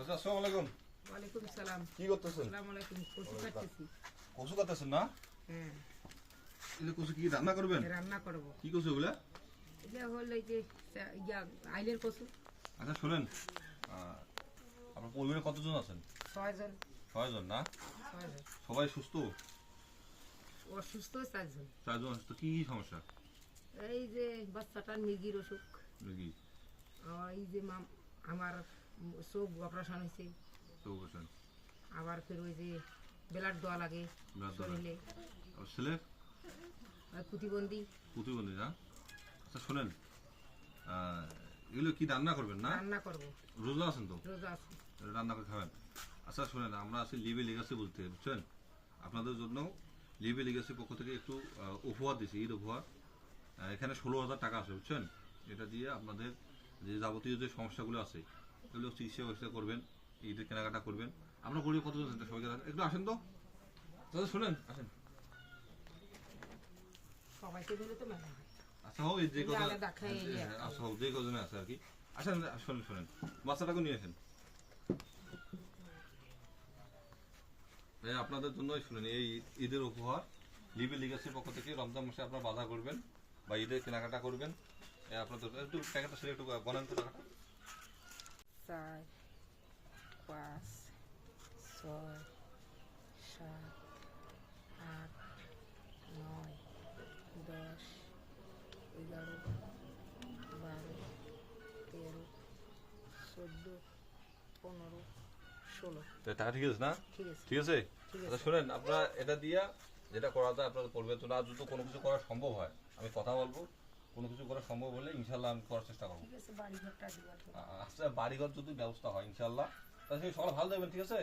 চাচা আসসালামু আলাইকুম। ওয়ালাইকুম সালাম। কি করতেছেন? আসসালামু আলাইকুম। কচু কাটতেছি। কচু কাটতেছেন না? হ্যাঁ, এগুলো কচু কি রান্না করবেন? রান্না করব। কি কচু এগুলা? এটা হলো এই যে আইলের কচু। আচ্ছা শোনেন, আপনার পরিবারে কতজন আছেন? 6 জন। 6 জন না? 6 জন। সবাই সুস্থ? অসুস্থ 4 জন। 4 জন অসুস্থ। কি সমস্যা? এই যে বাচ্চাটার মির্গির অসুখ, দেখি আর এই যে আমার চোখ অপারেশন হয়েছে, তো বসেন। আবার ফের ওই যে ব্লাড দেওয়া লাগে ব্লাড দেওয়া লাগে। শরীরে, আর ছেলে আর প্রতিবন্ধী। প্রতিবন্ধী না? আচ্ছা শোনেন, এগুলো কি রান্না করবেন না? রান্না করব। রোজা আছেন তো? রোজা আছে। রান্না করে খাবেন। আচ্ছা শোনেন, আমরা আছি লিভে লিগাসি বলতে, বুঝছেন? আপনাদের জন্য লিভে লিগাসির পক্ষ থেকে একটু উপহার দিছি, ঈদ উপহার। এখানে 16,000 টাকা আছে, বুঝছেন? এটা দিয়ে আপনাদের যে যাবতীয় যে সমস্যাগুলো আছে এগুলো চিকিৎসা করবেন, ঈদের কেনাকাটা করবেন। আমরা গরিব কতজন আছেন সবাইকে একটু আসেন তো দাদা, শোনেন আসেন। সবাইকে দিলে তো মেলা হয়। আচ্ছা হোক, এই যে কথা আলাদা খাই এই আর কি। আচ্ছা হোক, যে কজনে আছে আর কি। আসেন শোনেন শোনেন, বাচ্চাটাকে নিয়ে আসেন। আপনাদের জন্য শুনেন, এই ঈদের উপহার লিভে লিগাসির পক্ষ থেকে রমজান মাসে আপনারা বাজার করবেন বা ঈদের কেনাকাটা করবেন। আপনাদের একটু প্যাকেটটা সেরে একটু গণেন তো টাকাটা। 4 5 6 7 8 9 10 11 12 13 14 15 16। টাকা ঠিক আছে না? ঠিক আছে। ঠিক আছে। ঠিক আছে। আচ্ছা শুনেন, আপনারা এটা দিয়া যেটা করা যায় আপনাদের পরিবার জন্য, আর যদি কোনো কিছু করা সম্ভব হয় আমি কথা বলবো, কোনো কিছু করা সম্ভব হলে ইনশাল্লাহ আমি করার চেষ্টা করবো। ঠিক আছে, বাড়ি ঘরটা দিবা। আচ্ছা বাড়িঘর যদি ব্যবস্থা হয় ইনশাল্লাহ, তাহলে সকালে ভালো যাবেন। ঠিক আছে।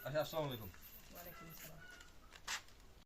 আচ্ছা আসসালামু আলাইকুম। ওয়ালাইকুম আসসালাম।